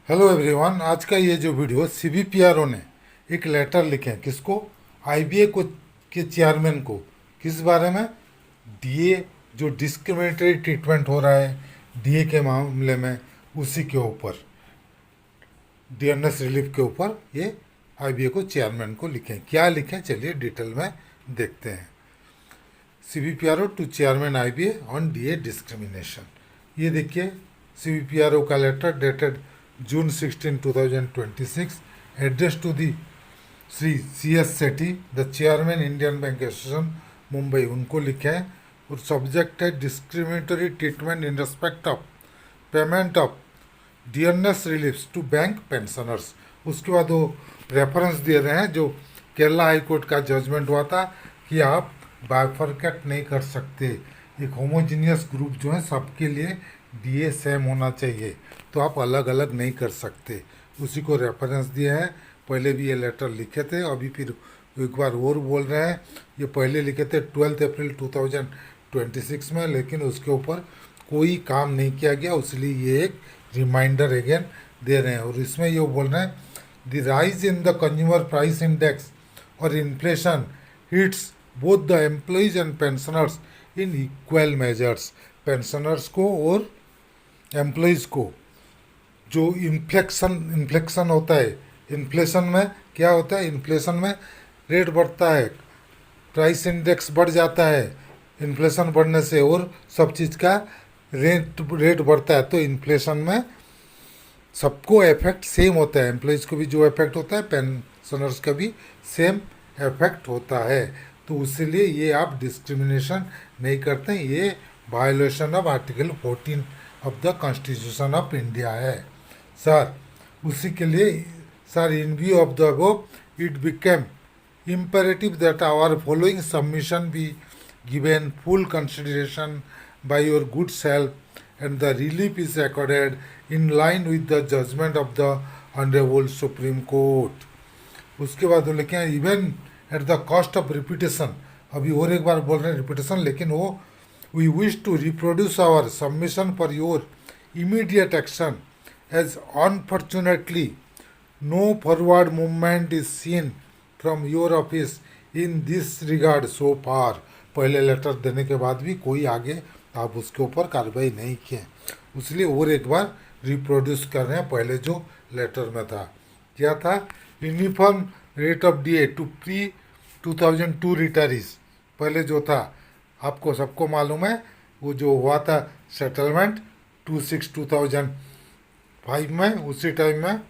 Hello everyone. आज का ये जो वीडियो सीबीपीआरओ ने एक लेटर लिखे हैं किसको, आईबीए को के चेयरमैन को। किस बारे में? डीए जो डिस्क्रिमिनेटरी ट्रीटमेंट हो रहा है डीए के मामले में, उसी के ऊपर, डीएनएस रिलीफ के ऊपर ये आईबीए को चेयरमैन को लिखे हैं। क्या लिखे चलिए डिटेल में देखते हैं। CBPRO to chairman IBA on DA discrimination. ये देखिए सीबीपीआरओ का letter dated June 16 2026 address to the Shri C S Sethi the chairman Indian Bank Association Mumbai, उनको लिखे हैं। और सब्जेक्ट है discriminatory treatment in respect of payment of DNS reliefs to bank pensioners. उसके बाद वो रेफरेंस दे रहे हैं जो केरला हाई कोर्ट का जजमेंट हुआ था कि आप बाइफरकेट नहीं कर सकते, एक होमोजीनियस ग्रुप जो है सबके लिए डीए सेम होना चाहिए, तो आप अलग अलग नहीं कर सकते। उसी को रेफरेंस दिया है। पहले भी ये लेटर लिखे थे, अभी फिर एक बार और बोल रहे हैं। ये पहले लिखे थे 12 अप्रैल 2026 में, लेकिन उसके ऊपर कोई काम नहीं किया गया, इसलिए ये एक रिमाइंडर अगेन दे रहे हैं। और इसमें ये बोल रहे हैं the rise in the consumer price index और inflation hits both the employees and pensioners in equal measures. Pensioners को और एम्प्लॉयज़ को जो इन्फ्लेक्शन होता है, इन्फ्लेशन में क्या होता है, इन्फ्लेशन में रेट बढ़ता है, प्राइस इंडेक्स बढ़ जाता है इन्फ्लेशन बढ़ने से, और सब चीज़ का रेट बढ़ता है। तो इन्फ्लेशन में सबको इफेक्ट सेम होता है, एम्प्लॉयज़ को भी जो इफेक्ट होता है पेंशनर्स का भी सेम इफेक्ट होता है। तो इसलिए ये आप डिस्क्रिमिनेशन नहीं करते, ये violation of article 14 of the constitution of India है सर। उसी के लिए sir in view of the above it became imperative that our following submission be given full consideration by your good self and the relief is accorded in line with the judgment of the Honorable Supreme Court। उसके बाद वो लिखे हैं even at the cost of repetition. अभी और एक बार बोल रहे हैं रिपीटेशन, लेकिन वो we wish to reproduce our submission for your immediate action as unfortunately no forward movement is seen from your office in this regard so far. पहले letter देने के बाद भी कोई आगे आप उसके ऊपर कार्रवाई नहीं किए, इसलिए और एक बार रिप्रोड्यूस कर रहे हैं। पहले जो लेटर में था क्या था, uniform rate of DA to pre 2002 retirees. पहले जो था आपको सबको मालूम है, वो जो हुआ था सेटलमेंट 26/2005 में, उसी टाइम में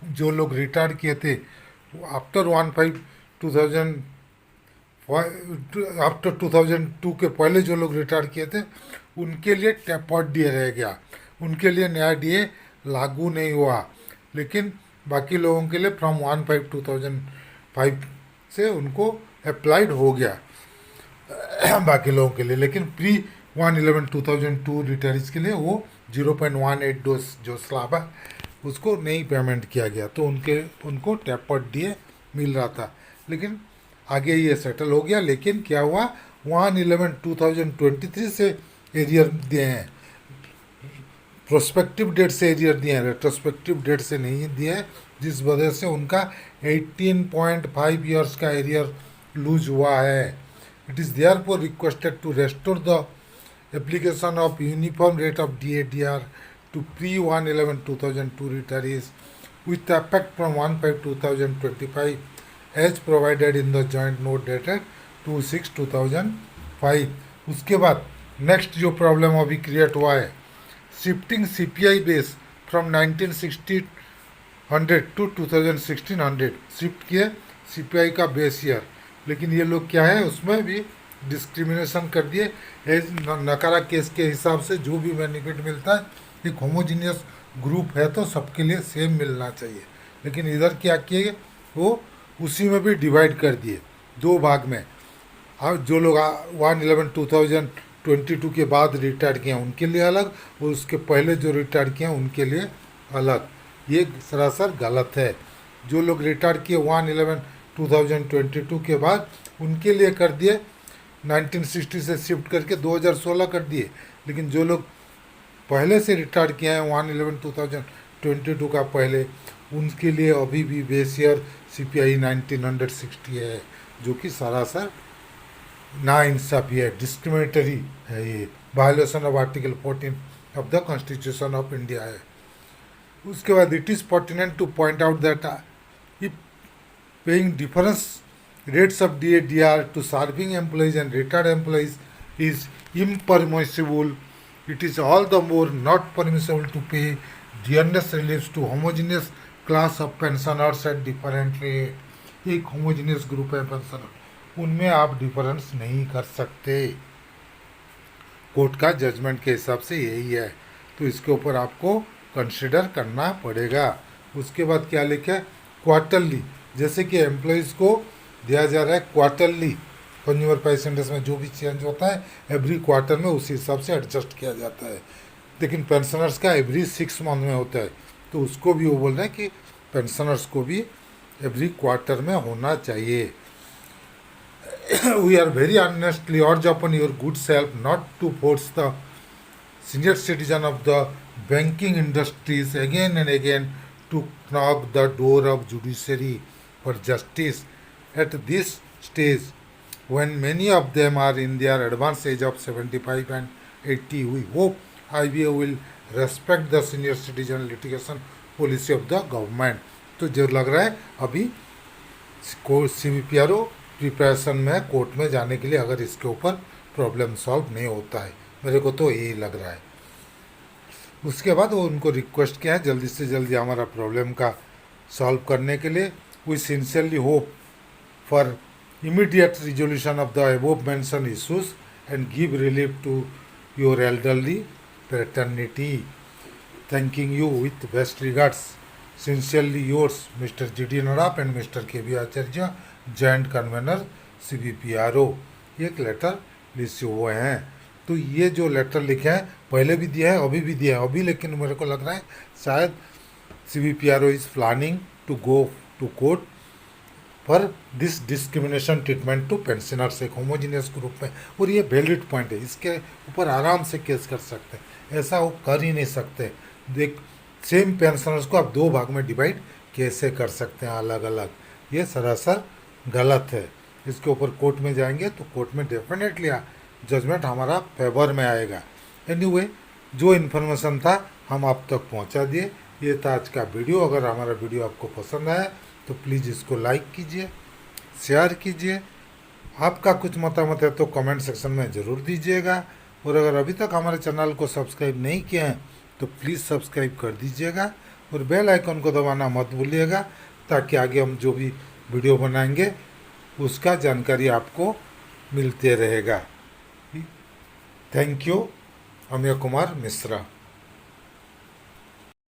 जो लोग रिटायर किए थे आफ्टर 1/5/2000 आफ्टर 2002 के पहले जो लोग रिटायर किए थे उनके लिए टेपर्ड डीए रह गया, उनके लिए नया डीए लागू नहीं हुआ। लेकिन बाकी लोगों के लिए फ्रॉम 1/5/2005 से उनको अप्लाइड हो गया बाकी लोगों के लिए। लेकिन प्री 1/11/2002 रिटायरीज के लिए वो 0.18 डोज जो स्लैब है उसको नहीं पेमेंट किया गया, तो उनको टेपर्ड डीए मिल रहा था। लेकिन आगे ये सेटल हो गया। लेकिन क्या हुआ, 1/11/2023 से एरियर दिए हैं, प्रोस्पेक्टिव डेट से एरियर दिए हैं, रेट्रोस्पेक्टिव डेट से नहीं दिए हैं, जिस वजह से उनका 18.5 ईयर्स का एरियर लूज हुआ है। It is therefore requested to restore the application of uniform rate of DADR to pre-1/11/2002 retirees with effect from 1/5/2025 as provided in the joint note dated 2/6/2005। उसके बाद नेक्स्ट जो problem अभी create हुआ है, shifting CPI base from 1960 to 2016 shift किए CPI का base year. लेकिन ये लोग क्या है, उसमें भी डिस्क्रिमिनेशन कर दिए। एज नकारा केस के हिसाब से जो भी बेनिफिट मिलता है, एक होमोजीनियस ग्रुप है तो सबके लिए सेम मिलना चाहिए। लेकिन इधर क्या किए, वो उसी में भी डिवाइड कर दिए दो भाग में। अब जो लोग 1/11/2022 के बाद रिटायर किए हैं उनके लिए अलग, और उसके पहले जो रिटायर किए हैं उनके लिए अलग। ये सरासर गलत है। जो लोग रिटायर किए 1/11/2022 के बाद उनके लिए कर दिए 1960 से शिफ्ट करके 2016 कर दिए। लेकिन जो लोग पहले से रिटायर किए हैं 1/11/2022 22 का पहले, उनके लिए अभी भी बेसियर CPI 1960 है, जो कि सरासर नाइंसाफी है, डिस्क्रिमिनेटरी है, ये violation of article 14 of the constitution of India है। उसके बाद it is pertinent two point out that if paying difference rates of DA DR to serving employees and retired employees is impermissible, it is all the more not permissible to pay dearness reliefs to homogeneous class of pensioners at different rate. एक homogeneous group है pensioner, उनमें आप difference नहीं कर सकते। Court का judgement के हिसाब से यही है, तो इसके ऊपर आपको कंसिडर करना पड़ेगा। उसके बाद क्या लिखा है, क्वार्टरली, जैसे कि एम्प्लॉयज़ को दिया जा रहा है क्वार्टरली, कंज्यूमर प्राइस इंडेक्स में जो भी चेंज होता है एवरी क्वार्टर में उसी हिसाब से एडजस्ट किया जाता है, लेकिन पेंशनर्स का एवरी 6 मंथ में होता है, तो उसको भी वो बोल रहे हैं कि पेंशनर्स को भी एवरी क्वार्टर में होना चाहिए। We are very earnestly urge upon your good self not to force the senior citizen of the banking industries again and again to knock the door of judiciary for justice at this stage when many of them are in their advanced age of 75 and 80. We hope IBA will respect the senior citizen litigation policy of the government. तो जो लग रहा है अभी CBPRO preparation में court में जाने के लिए, अगर इसके ऊपर प्रॉब्लम सॉल्व नहीं होता है, मेरे को तो यही लग रहा है। उसके बाद वो उनको रिक्वेस्ट किया है जल्दी से जल्दी हमारा प्रॉब्लम का सॉल्व करने के लिए। We sincerely hope for immediate resolution of the above mention issues and give relief to your elderly paternity. Thanking you with best regards, sincerely yours mister GD Nadap and mister KB Acharya, joint convener CBPRO। एक लेटर लिखे हुए हैं। तो ये जो letter लिखे हैं पहले भी दिया है, अभी भी दिया है, अभी लेकिन मेरे को लग रहा है शायद CBPRO is planning to go to court for this discrimination treatment to pensioners, एक होमोजीनियस ग्रुप में, और ये वैलिड पॉइंट है, इसके ऊपर आराम से केस कर सकते हैं। ऐसा वो कर ही नहीं सकते। देख, सेम पेंशनर्स को आप 2 भाग में डिवाइड कैसे कर सकते हैं अलग अलग, ये सरासर गलत है। इसके ऊपर कोर्ट में जाएंगे तो कोर्ट में डेफिनेटली जजमेंट हमारा फेवर में आएगा। एनीवे, जो इन्फॉर्मेशन था हम आप तक पहुंचा दिए। ये था आज का वीडियो। अगर हमारा वीडियो आपको पसंद आया तो प्लीज़ इसको लाइक कीजिए, शेयर कीजिए। आपका कुछ मतामत है तो कमेंट सेक्शन में ज़रूर दीजिएगा, और अगर अभी तक हमारे चैनल को सब्सक्राइब नहीं किए हैं तो प्लीज़ सब्सक्राइब कर दीजिएगा, और बेल आइकन को दबाना मत भूलिएगा, ताकि आगे हम जो भी वीडियो बनाएंगे उसका जानकारी आपको मिलते रहेगा। Thank you. अमीय कुमार मिश्रा।